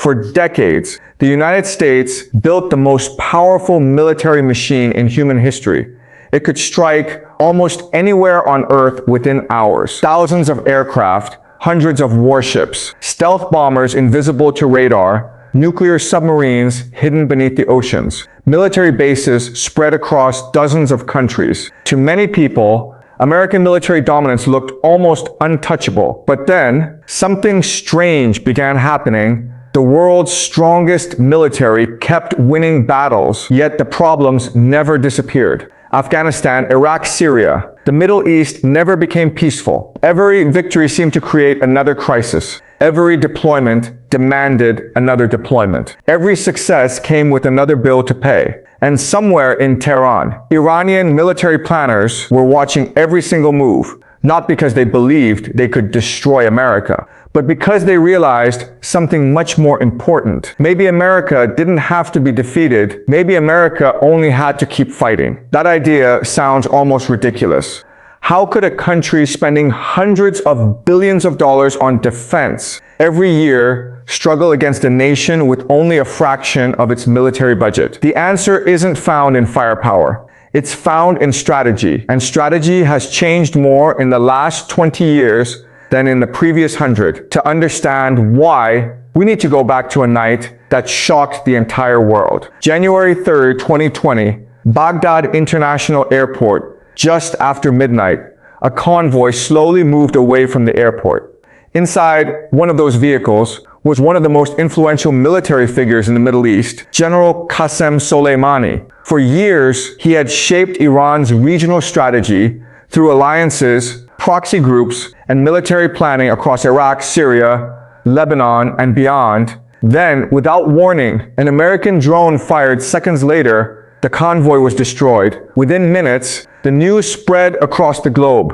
For decades, the United States built the most powerful military machine in human history. It could strike almost anywhere on Earth within hours. Thousands of aircraft, hundreds of warships, stealth bombers invisible to radar, nuclear submarines hidden beneath the oceans, military bases spread across dozens of countries. To many people, American military dominance looked almost untouchable. But then, something strange began happening. The world's strongest military kept winning battles, yet the problems never disappeared. Afghanistan, Iraq, Syria. The Middle East never became peaceful. Every victory seemed to create another crisis. Every deployment demanded another deployment. Every success came with another bill to pay. And somewhere in Tehran, Iranian military planners were watching every single move, not because they believed they could destroy America, but because they realized something much more important. Maybe America didn't have to be defeated. Maybe America only had to keep fighting. That idea sounds almost ridiculous. How could a country spending hundreds of billions of dollars on defense every year struggle against a nation with only a fraction of its military budget? The answer isn't found in firepower. It's found in strategy. And strategy has changed more in the last 20 years than in the previous 100. To understand why, we need to go back to a night that shocked the entire world. January 3rd, 2020, Baghdad International Airport. Just after midnight, a convoy slowly moved away from the airport. Inside one of those vehicles was one of the most influential military figures in the Middle East, General Qasem Soleimani. For years, he had shaped Iran's regional strategy through alliances, proxy groups, and military planning across Iraq, Syria, Lebanon, and beyond. Then, without warning, an American drone fired seconds later. The convoy was destroyed. Within minutes, the news spread across the globe.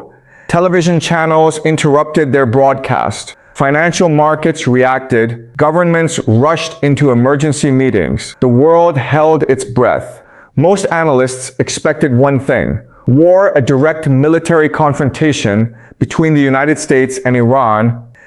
Television channels interrupted their broadcast. Financial markets reacted. Governments rushed into emergency meetings. The world held its breath. Most analysts expected one thing: war, a direct military confrontation between the United States and Iran,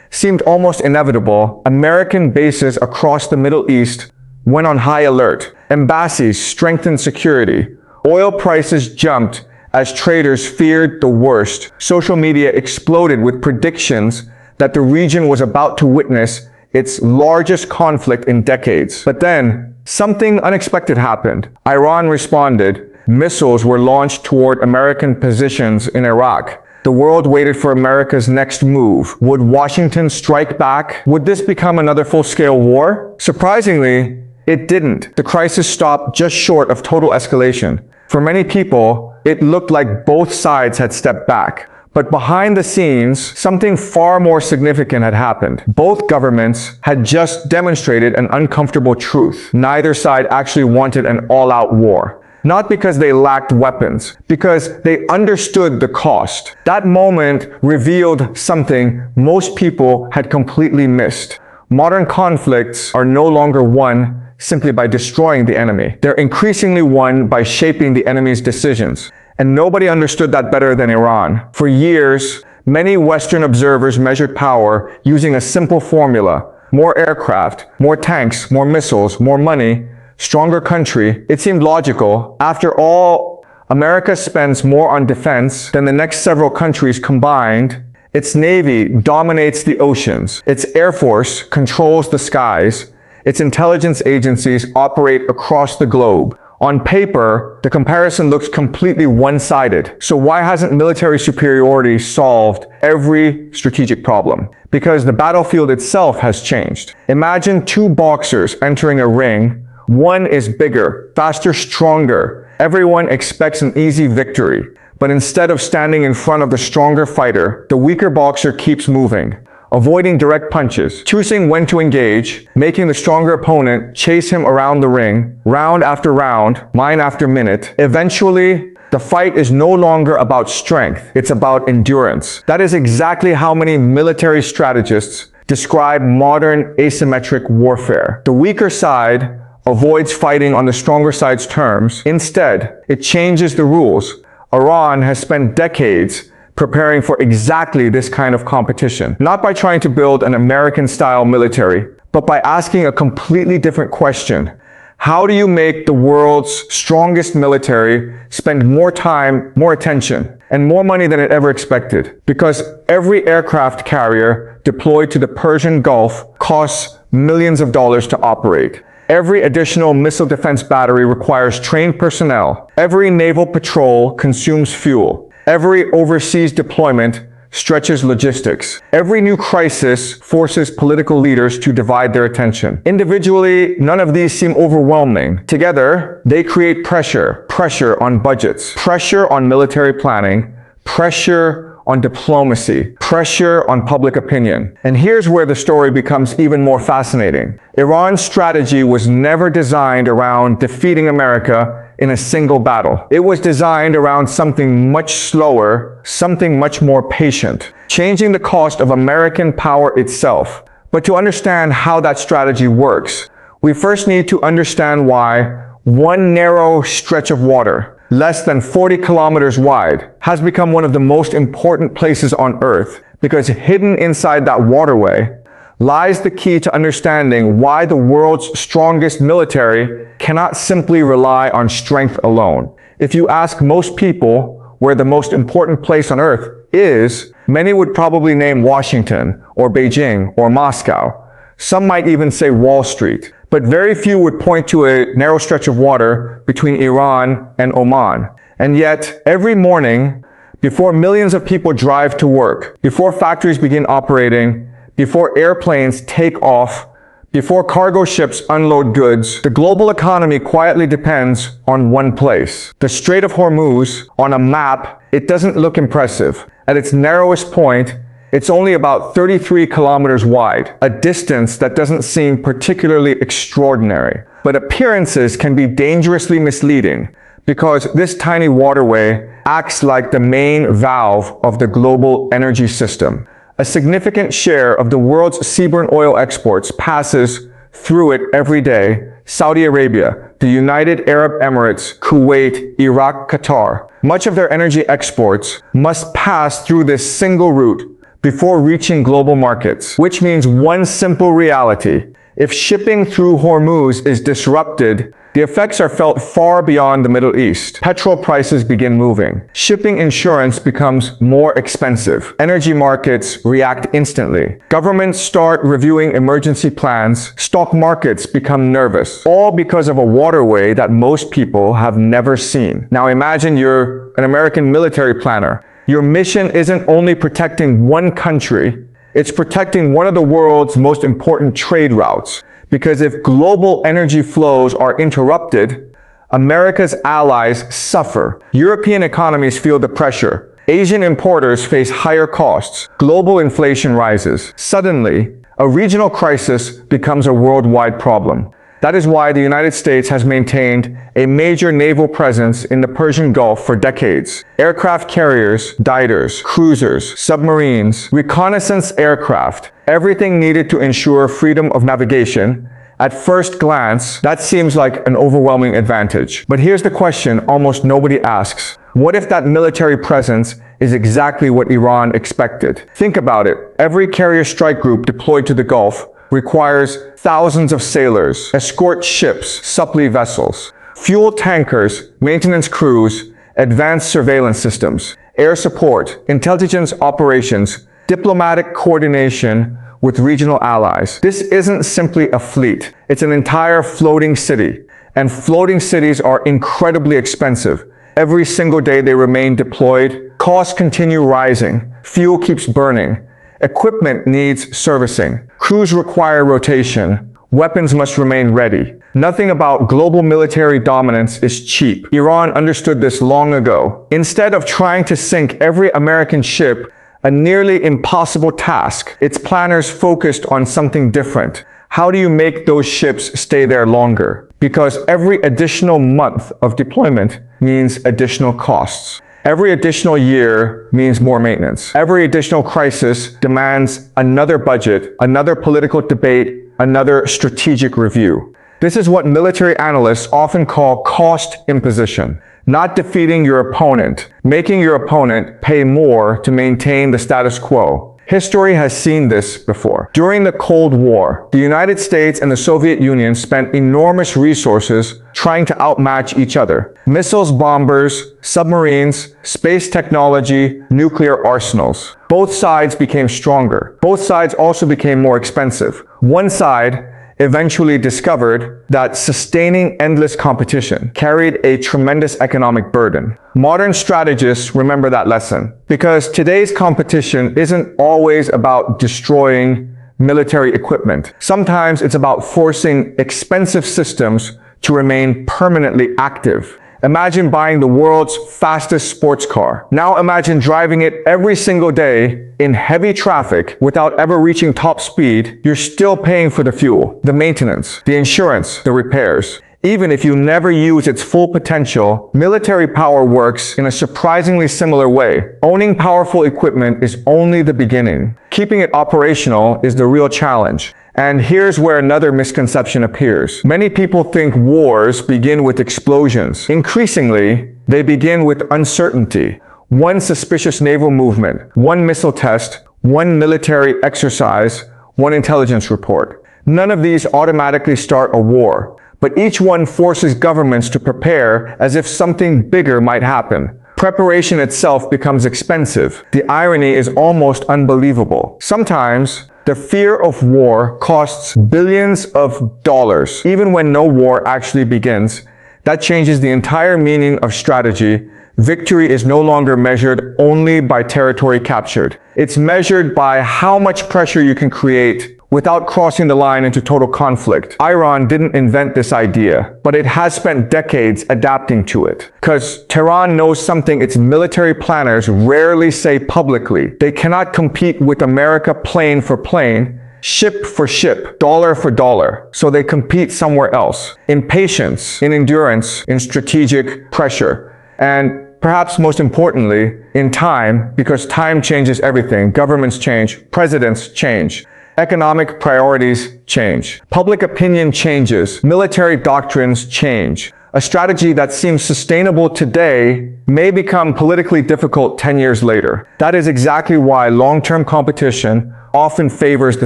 seemed almost inevitable. American bases across the Middle East went on high alert. Embassies strengthened security. Oil prices jumped as traders feared the worst. Social media exploded with predictions that the region was about to witness its largest conflict in decades. But then, something unexpected happened. Iran responded. Missiles were launched toward American positions in Iraq. The world waited for America's next move. Would Washington strike back? Would this become another full-scale war? Surprisingly, it didn't. The crisis stopped just short of total escalation. For many people, it looked like both sides had stepped back. But behind the scenes, something far more significant had happened. Both governments had just demonstrated an uncomfortable truth. Neither side actually wanted an all-out war. Not because they lacked weapons, because they understood the cost. That moment revealed something most people had completely missed. Modern conflicts are no longer won simply by destroying the enemy. They're increasingly won by shaping the enemy's decisions. And nobody understood that better than Iran. For years, many Western observers measured power using a simple formula: more aircraft, more tanks, more missiles, more money, stronger country. It seemed logical. After all, America spends more on defense than the next several countries combined. Its navy dominates the oceans. Its air force controls the skies. Its intelligence agencies operate across the globe. On paper, the comparison looks completely one-sided. So why hasn't military superiority solved every strategic problem? Because the battlefield itself has changed. Imagine two boxers entering a ring. One is bigger, faster, stronger. Everyone expects an easy victory. But instead of standing in front of the stronger fighter, the weaker boxer keeps moving, avoiding direct punches, choosing when to engage, making the stronger opponent chase him around the ring, round after round, minute after minute. Eventually, the fight is no longer about strength, it's about endurance. That is exactly how many military strategists describe modern asymmetric warfare. The weaker side avoids fighting on the stronger side's terms. Instead, it changes the rules. Iran has spent decades preparing for exactly this kind of competition, not by trying to build an American-style military, but by asking a completely different question. How do you make the world's strongest military spend more time, more attention, and more money than it ever expected? Because every aircraft carrier deployed to the Persian Gulf costs millions of dollars to operate. Every additional missile defense battery requires trained personnel. Every naval patrol consumes fuel. Every overseas deployment stretches logistics. Every new crisis forces political leaders to divide their attention. Individually, none of these seem overwhelming. Together, they create pressure on budgets, pressure on military planning, pressure on diplomacy, pressure on public opinion. And here's where the story becomes even more fascinating. Iran's strategy was never designed around defeating America in a single battle. It was designed around something much slower, something much more patient, changing the cost of American power itself. But to understand how that strategy works, we first need to understand why one narrow stretch of water, less than 40 kilometers wide, has become one of the most important places on Earth, because hidden inside that waterway lies the key to understanding why the world's strongest military cannot simply rely on strength alone. If you ask most people where the most important place on Earth is, many would probably name Washington, or Beijing, or Moscow. Some might even say Wall Street. But very few would point to a narrow stretch of water between Iran and Oman. And yet, every morning, before millions of people drive to work, before factories begin operating, before airplanes take off, before cargo ships unload goods, the global economy quietly depends on one place. The Strait of Hormuz, on a map, it doesn't look impressive. At its narrowest point, it's only about 33 kilometers wide, a distance that doesn't seem particularly extraordinary. But appearances can be dangerously misleading because this tiny waterway acts like the main valve of the global energy system. A significant share of the world's seaborne oil exports passes through it every day. Saudi Arabia, the United Arab Emirates, Kuwait, Iraq, Qatar. Much of their energy exports must pass through this single route before reaching global markets, which means one simple reality. If shipping through Hormuz is disrupted, the effects are felt far beyond the Middle East. Petrol prices begin moving. Shipping insurance becomes more expensive. Energy markets react instantly. Governments start reviewing emergency plans. Stock markets become nervous. All because of a waterway that most people have never seen. Now imagine you're an American military planner. Your mission isn't only protecting one country, it's protecting one of the world's most important trade routes. Because if global energy flows are interrupted, America's allies suffer. European economies feel the pressure. Asian importers face higher costs. Global inflation rises. Suddenly, a regional crisis becomes a worldwide problem. That is why the United States has maintained a major naval presence in the Persian Gulf for decades. Aircraft carriers, digers, cruisers, submarines, reconnaissance aircraft, everything needed to ensure freedom of navigation. At first glance, that seems like an overwhelming advantage. But here's the question almost nobody asks. What if that military presence is exactly what Iran expected? Think about it. Every carrier strike group deployed to the Gulf requires thousands of sailors, escort ships, supply vessels, fuel tankers, maintenance crews, advanced surveillance systems, air support, intelligence operations, diplomatic coordination with regional allies. This isn't simply a fleet. It's an entire floating city. And floating cities are incredibly expensive. Every single day they remain deployed, costs continue rising, fuel keeps burning. Equipment needs servicing. Crews require rotation. Weapons must remain ready. Nothing about global military dominance is cheap. Iran understood this long ago. Instead of trying to sink every American ship, a nearly impossible task, its planners focused on something different. How do you make those ships stay there longer? Because every additional month of deployment means additional costs. Every additional year means more maintenance. Every additional crisis demands another budget, another political debate, another strategic review. This is what military analysts often call cost imposition. Not defeating your opponent, making your opponent pay more to maintain the status quo. History has seen this before. During the Cold War, the United States and the Soviet Union spent enormous resources trying to outmatch each other. Missiles, bombers, submarines, space technology, nuclear arsenals. Both sides became stronger. Both sides also became more expensive. One side eventually discovered that sustaining endless competition carried a tremendous economic burden. Modern strategists remember that lesson because today's competition isn't always about destroying military equipment. Sometimes it's about forcing expensive systems to remain permanently active. Imagine buying the world's fastest sports car. Now imagine driving it every single day in heavy traffic without ever reaching top speed. You're still paying for the fuel, the maintenance, the insurance, the repairs. Even if you never use its full potential, military power works in a surprisingly similar way. Owning powerful equipment is only the beginning. Keeping it operational is the real challenge. And here's where another misconception appears. Many people think wars begin with explosions. Increasingly, they begin with uncertainty. One suspicious naval movement, one missile test, one military exercise, one intelligence report. None of these automatically start a war, but each one forces governments to prepare as if something bigger might happen. Preparation itself becomes expensive. The irony is almost unbelievable. Sometimes, the fear of war costs billions of dollars. Even when no war actually begins, that changes the entire meaning of strategy. Victory is no longer measured only by territory captured. It's measured by how much pressure you can create without crossing the line into total conflict. Iran didn't invent this idea, but it has spent decades adapting to it. Because Tehran knows something its military planners rarely say publicly. They cannot compete with America plane for plane, ship for ship, dollar for dollar. So they compete somewhere else. In patience, in endurance, in strategic pressure. And perhaps most importantly, in time, because time changes everything. Governments change, presidents change. Economic priorities change. Public opinion changes. Military doctrines change. A strategy that seems sustainable today may become politically difficult 10 years later. That is exactly why long-term competition often favors the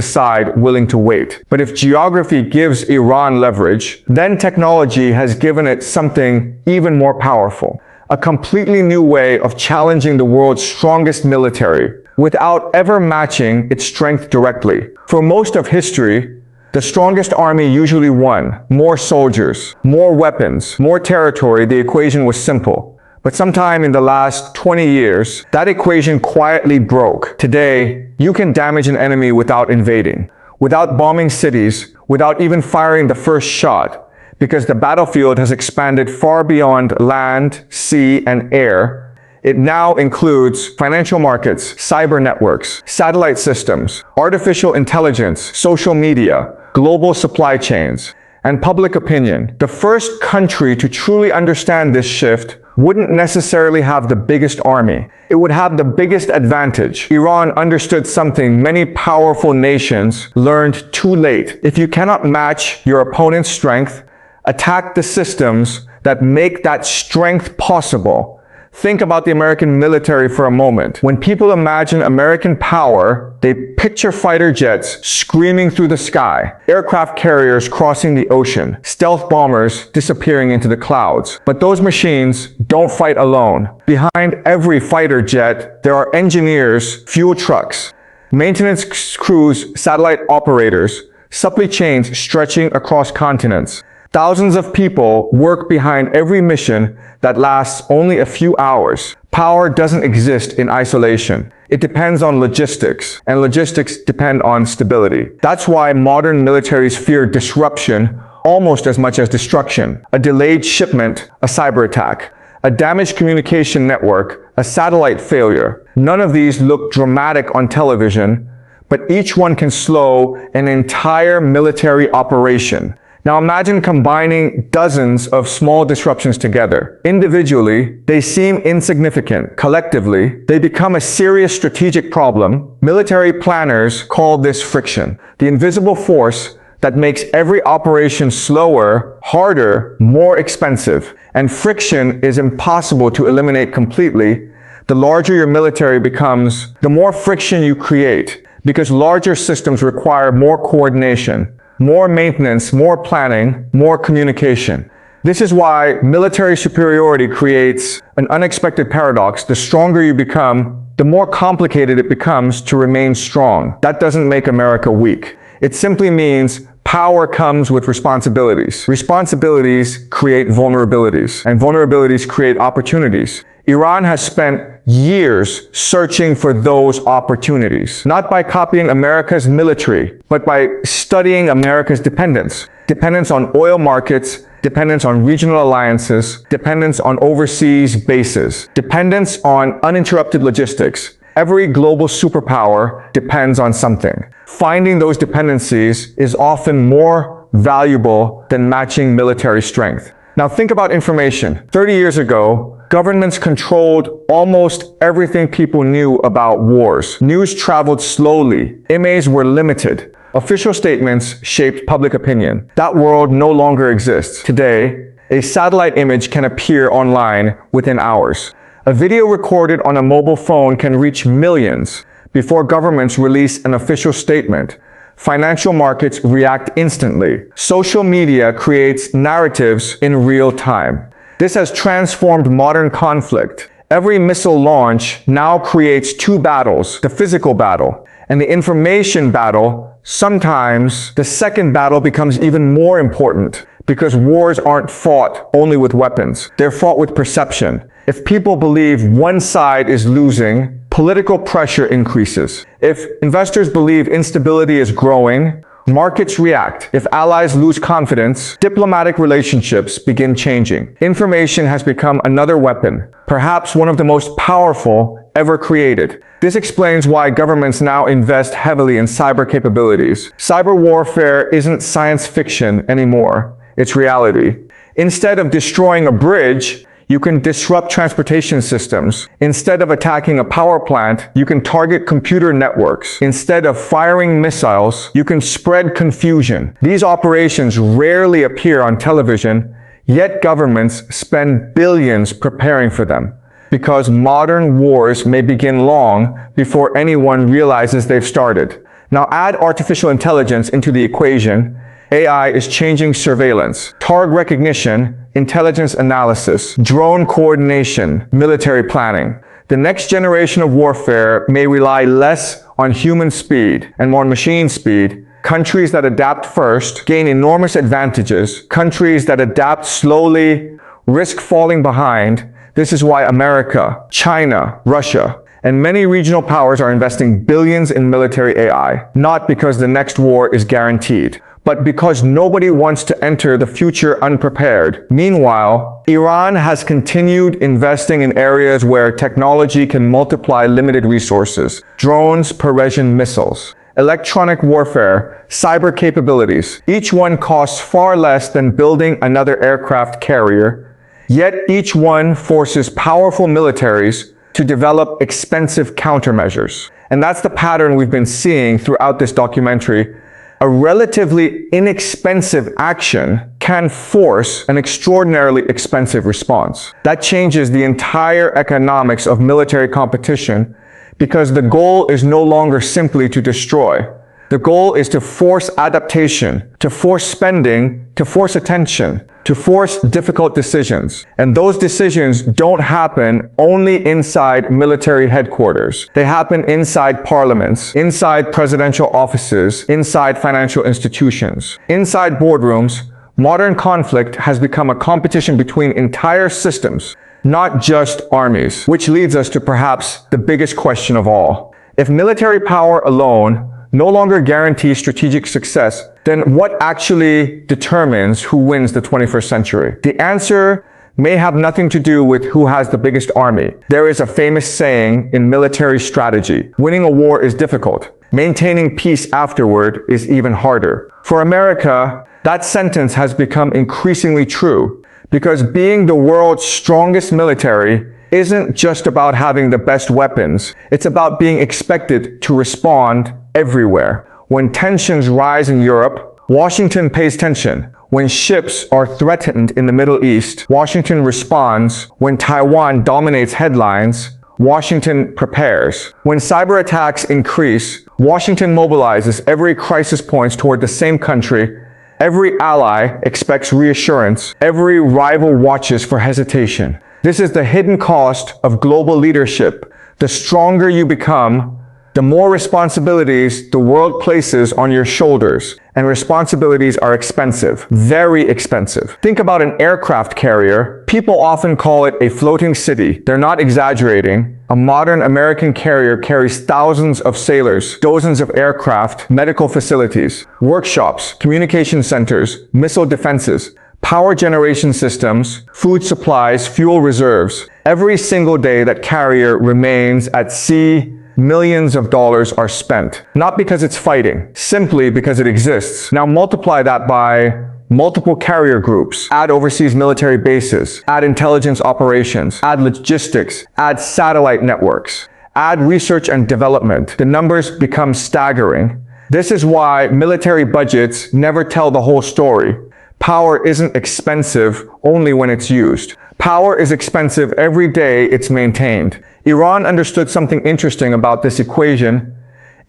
side willing to wait. But if geography gives Iran leverage, then technology has given it something even more powerful. A completely new way of challenging the world's strongest military without ever matching its strength directly. For most of history, the strongest army usually won. More soldiers, more weapons, more territory. The equation was simple. But sometime in the last 20 years, that equation quietly broke. Today, you can damage an enemy without invading, without bombing cities, without even firing the first shot, because the battlefield has expanded far beyond land, sea, and air. It now includes financial markets, cyber networks, satellite systems, artificial intelligence, social media, global supply chains, and public opinion. The first country to truly understand this shift wouldn't necessarily have the biggest army. It would have the biggest advantage. Iran understood something many powerful nations learned too late. If you cannot match your opponent's strength, attack the systems that make that strength possible. Think about the American military for a moment. When people imagine American power, they picture fighter jets screaming through the sky, aircraft carriers crossing the ocean, stealth bombers disappearing into the clouds. But those machines don't fight alone. Behind every fighter jet, there are engineers, fuel trucks, maintenance crews, satellite operators, supply chains stretching across continents. Thousands of people work behind every mission that lasts only a few hours. Power doesn't exist in isolation. It depends on logistics, and logistics depend on stability. That's why modern militaries fear disruption almost as much as destruction. A delayed shipment, a cyber attack. A damaged communication network, a satellite failure. None of these look dramatic on television, but each one can slow an entire military operation. Now imagine combining dozens of small disruptions together. Individually, they seem insignificant. Collectively, they become a serious strategic problem. Military planners call this friction, the invisible force that makes every operation slower, harder, more expensive. And friction is impossible to eliminate completely. the larger your military becomes, the more friction you create, because larger systems require more coordination, more maintenance, more planning, more communication. This is why military superiority creates an unexpected paradox. The stronger you become, the more complicated it becomes to remain strong. That doesn't make America weak. It simply means power comes with responsibilities. Responsibilities create vulnerabilities, and vulnerabilities create opportunities. Iran has spent years searching for those opportunities, not by copying America's military, but by studying America's dependence. Dependence on oil markets, dependence on regional alliances, dependence on overseas bases, dependence on uninterrupted logistics. Every global superpower depends on something. Finding those dependencies is often more valuable than matching military strength. Now think about information. 30 years ago, governments controlled almost everything people knew about wars. News traveled slowly. IMEs were limited. Official statements shaped public opinion. That world no longer exists. Today, a satellite image can appear online within hours. A video recorded on a mobile phone can reach millions before governments release an official statement. Financial markets react instantly. Social media creates narratives in real time. This has transformed modern conflict. Every missile launch now creates two battles, the physical battle and the information battle. Sometimes the second battle becomes even more important because wars aren't fought only with weapons. They're fought with perception. If people believe one side is losing, political pressure increases. If investors believe instability is growing, markets react. If allies lose confidence, diplomatic relationships begin changing. Information has become another weapon, perhaps one of the most powerful ever created. This explains why governments now invest heavily in cyber capabilities. Cyber warfare isn't science fiction anymore, it's reality. Instead of destroying a bridge, you can disrupt transportation systems. Instead of attacking a power plant, you can target computer networks. Instead of firing missiles, you can spread confusion. These operations rarely appear on television, yet governments spend billions preparing for them. Because modern wars may begin long before anyone realizes they've started. Now add artificial intelligence into the equation. AI is changing surveillance, target recognition, intelligence analysis, drone coordination, military planning. The next generation of warfare may rely less on human speed and more on machine speed. Countries that adapt first gain enormous advantages. Countries that adapt slowly risk falling behind. This is why America, China, Russia, and many regional powers are investing billions in military AI, not because the next war is guaranteed, but because nobody wants to enter the future unprepared. Meanwhile, Iran has continued investing in areas where technology can multiply limited resources. Drones, Persian missiles, electronic warfare, cyber capabilities. Each one costs far less than building another aircraft carrier, yet each one forces powerful militaries to develop expensive countermeasures. And that's the pattern we've been seeing throughout this documentary. A relatively inexpensive action can force an extraordinarily expensive response. That changes the entire economics of military competition because the goal is no longer simply to destroy. The goal is to force adaptation, to force spending, to force attention, to force difficult decisions. And those decisions don't happen only inside military headquarters. They happen inside parliaments, inside presidential offices, inside financial institutions, inside boardrooms. Modern conflict has become a competition between entire systems, not just armies, which leads us to perhaps the biggest question of all. If military power alone no longer guarantees strategic success, then what actually determines who wins the 21st century? The answer may have nothing to do with who has the biggest army. There is a famous saying in military strategy: winning a war is difficult. Maintaining peace afterward is even harder. For America, that sentence has become increasingly true because being the world's strongest military isn't just about having the best weapons. It's about being expected to respond everywhere. When tensions rise in Europe, Washington pays attention. When ships are threatened in the Middle East, Washington responds. When Taiwan dominates headlines, Washington prepares. When cyber attacks increase, Washington mobilizes. Every crisis points toward the same country. Every ally expects reassurance. Every rival watches for hesitation. This is the hidden cost of global leadership. The stronger you become, the more responsibilities the world places on your shoulders. And responsibilities are expensive, very expensive. Think about an aircraft carrier. People often call it a floating city. They're not exaggerating. A modern American carrier carries thousands of sailors, dozens of aircraft, medical facilities, workshops, communication centers, missile defenses, power generation systems, food supplies, fuel reserves. Every single day that carrier remains at sea, millions of dollars are spent. Not because it's fighting, simply because it exists. Now multiply that by multiple carrier groups, add overseas military bases, add intelligence operations, add logistics, add satellite networks, add research and development. The numbers become staggering. This is why military budgets never tell the whole story. Power isn't expensive only when it's used. Power is expensive every day it's maintained. Iran understood something interesting about this equation.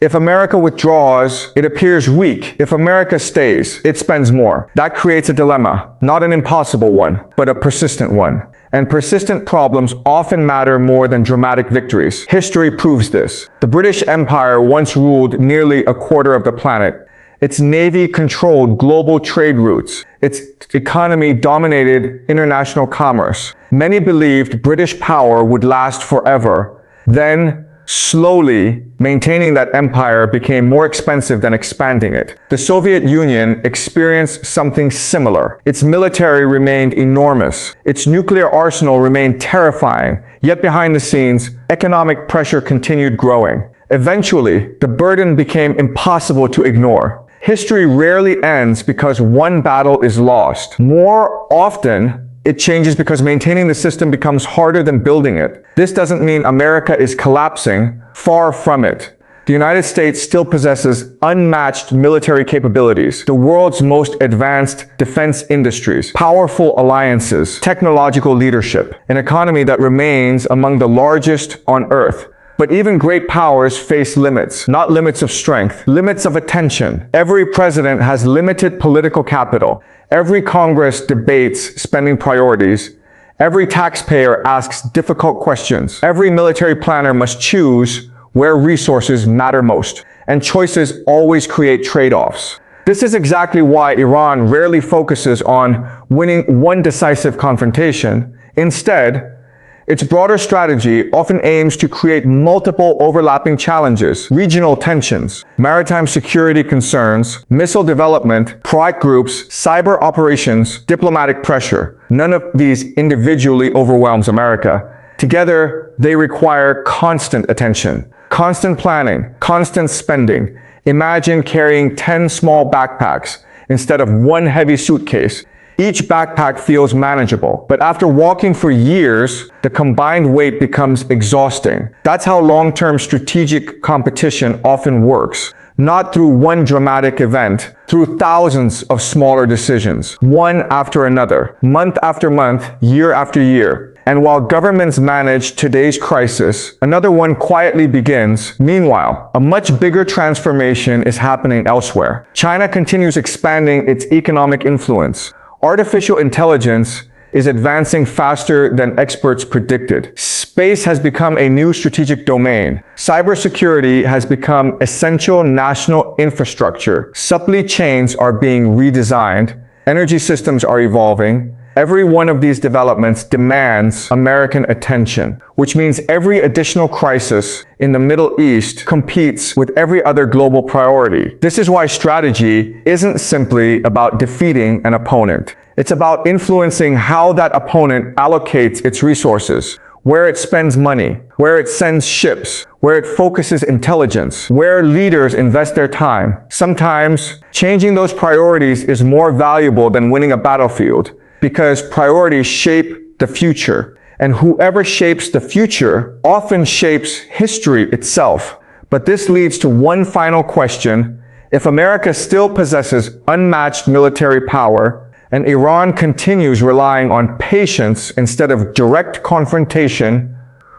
If America withdraws, it appears weak. If America stays, it spends more. That creates a dilemma, not an impossible one, but a persistent one. And persistent problems often matter more than dramatic victories. History proves this. The British Empire once ruled nearly a quarter of the planet. Its navy controlled global trade routes. Its economy dominated international commerce. Many believed British power would last forever. Then, slowly, maintaining that empire became more expensive than expanding it. The Soviet Union experienced something similar. Its military remained enormous. Its nuclear arsenal remained terrifying. Yet behind the scenes, economic pressure continued growing. Eventually, the burden became impossible to ignore. History rarely ends because one battle is lost. More often, it changes because maintaining the system becomes harder than building it. This doesn't mean America is collapsing. Far from it. The United States still possesses unmatched military capabilities, the world's most advanced defense industries, powerful alliances, technological leadership, an economy that remains among the largest on Earth. But even great powers face limits, not limits of strength, limits of attention. Every president has limited political capital. Every Congress debates spending priorities. Every taxpayer asks difficult questions. Every military planner must choose where resources matter most. And choices always create trade-offs. This is exactly why Iran rarely focuses on winning one decisive confrontation. Instead, its broader strategy often aims to create multiple overlapping challenges, regional tensions, maritime security concerns, missile development, pride groups, cyber operations, diplomatic pressure. None of these individually overwhelms America. Together, they require constant attention, constant planning, constant spending. Imagine carrying 10 small backpacks instead of one heavy suitcase. Each backpack feels manageable, but after walking for years, the combined weight becomes exhausting. That's how long-term strategic competition often works. Not through one dramatic event, through thousands of smaller decisions, one after another, month after month, year after year. And while governments manage today's crisis, another one quietly begins. Meanwhile, a much bigger transformation is happening elsewhere. China continues expanding its economic influence. Artificial intelligence is advancing faster than experts predicted. Space has become a new strategic domain. Cybersecurity has become essential national infrastructure. Supply chains are being redesigned. Energy systems are evolving. Every one of these developments demands American attention, which means every additional crisis in the Middle East competes with every other global priority. This is why strategy isn't simply about defeating an opponent. It's about influencing how that opponent allocates its resources, where it spends money, where it sends ships, where it focuses intelligence, where leaders invest their time. Sometimes, changing those priorities is more valuable than winning a battlefield, because priorities shape the future, and whoever shapes the future often shapes history itself. But this leads to one final question. If America still possesses unmatched military power, and Iran continues relying on patience instead of direct confrontation,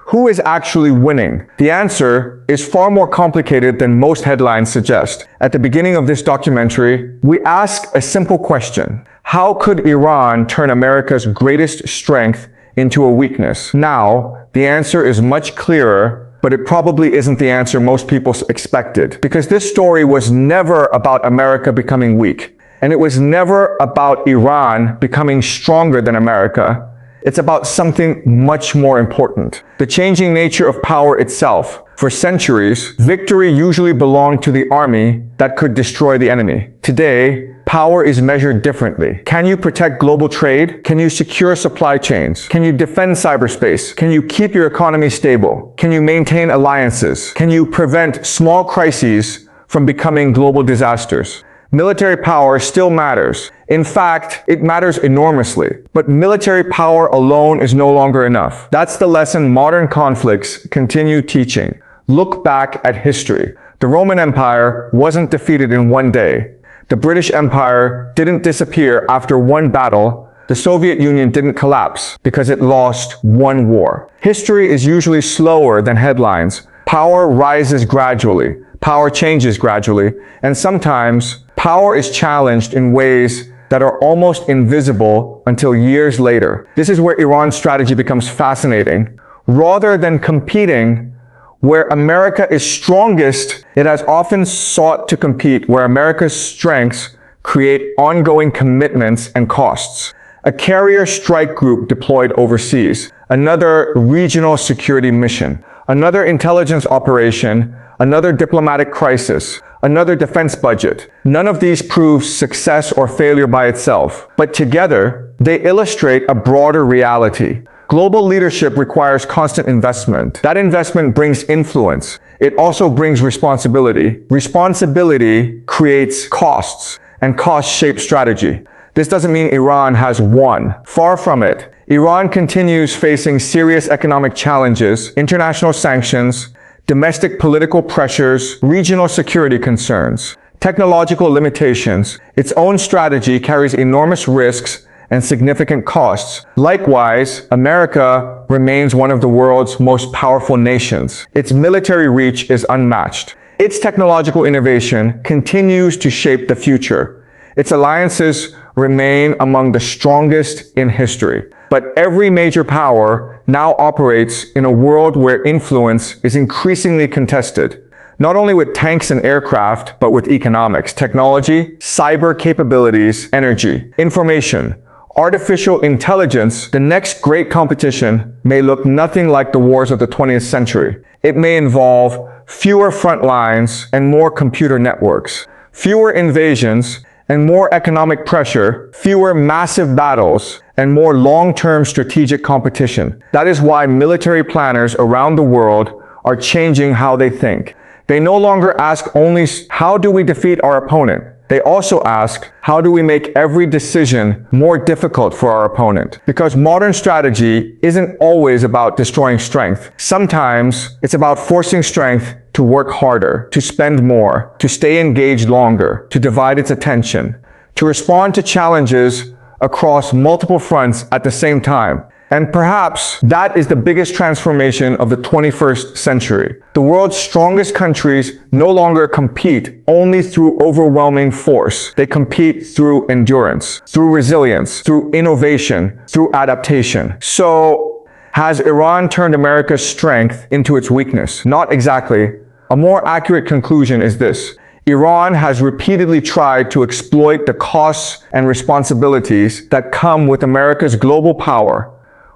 Who is actually winning? The answer is far more complicated than most headlines suggest. At the beginning of this documentary, we ask a simple question. How could Iran turn America's greatest strength into a weakness? Now, the answer is much clearer, but it probably isn't the answer most people expected. Because this story was never about America becoming weak. And it was never about Iran becoming stronger than America. It's about something much more important. The changing nature of power itself. For centuries, victory usually belonged to the army that could destroy the enemy. Today, power is measured differently. Can you protect global trade? Can you secure supply chains? Can you defend cyberspace? Can you keep your economy stable? Can you maintain alliances? Can you prevent small crises from becoming global disasters? Military power still matters. In fact, it matters enormously. But military power alone is no longer enough. That's the lesson modern conflicts continue teaching. Look back at history. The Roman Empire wasn't defeated in one day. The British Empire didn't disappear after one battle. The Soviet Union didn't collapse because it lost one war. History is usually slower than headlines. Power rises gradually. Power changes gradually. And sometimes, power is challenged in ways that are almost invisible until years later. This is where Iran's strategy becomes fascinating. Rather than competing where America is strongest, it has often sought to compete where America's strengths create ongoing commitments and costs. A carrier strike group deployed overseas, another regional security mission, another intelligence operation, another diplomatic crisis, another defense budget. None of these proves success or failure by itself, but together, they illustrate a broader reality. Global leadership requires constant investment. That investment brings influence. It also brings responsibility. Responsibility creates costs, and costs shape strategy. This doesn't mean Iran has won. Far from it. Iran continues facing serious economic challenges, international sanctions, domestic political pressures, regional security concerns, technological limitations. Its own strategy carries enormous risks and significant costs. Likewise, America remains one of the world's most powerful nations. Its military reach is unmatched. Its technological innovation continues to shape the future. Its alliances remain among the strongest in history. But every major power now operates in a world where influence is increasingly contested, not only with tanks and aircraft, but with economics, technology, cyber capabilities, energy, information, artificial intelligence. The next great competition may look nothing like the wars of the 20th century. It may involve fewer front lines and more computer networks, fewer invasions and more economic pressure, fewer massive battles, and more long-term strategic competition. That is why military planners around the world are changing how they think. They no longer ask only, how do we defeat our opponent? They also ask, how do we make every decision more difficult for our opponent? Because modern strategy isn't always about destroying strength. Sometimes it's about forcing strength to work harder, to spend more, to stay engaged longer, to divide its attention, to respond to challenges across multiple fronts at the same time. And perhaps that is the biggest transformation of the 21st century. The world's strongest countries no longer compete only through overwhelming force. They compete through endurance, through resilience, through innovation, through adaptation. So, has Iran turned America's strength into its weakness? Not exactly. A more accurate conclusion is this. Iran has repeatedly tried to exploit the costs and responsibilities that come with America's global power,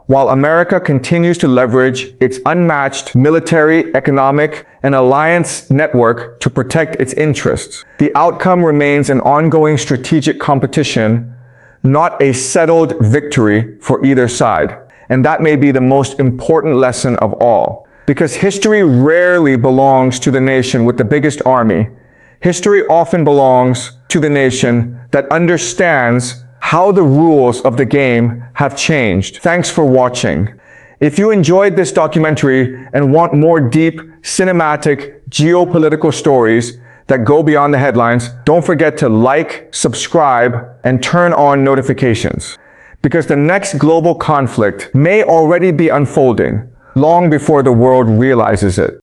while America continues to leverage its unmatched military, economic, and alliance network to protect its interests. The outcome remains an ongoing strategic competition, not a settled victory for either side. And that may be the most important lesson of all. Because history rarely belongs to the nation with the biggest army. History often belongs to the nation that understands how the rules of the game have changed. Thanks for watching. If you enjoyed this documentary and want more deep, cinematic, geopolitical stories that go beyond the headlines, don't forget to like, subscribe, and turn on notifications. Because the next global conflict may already be unfolding. long before the world realizes it.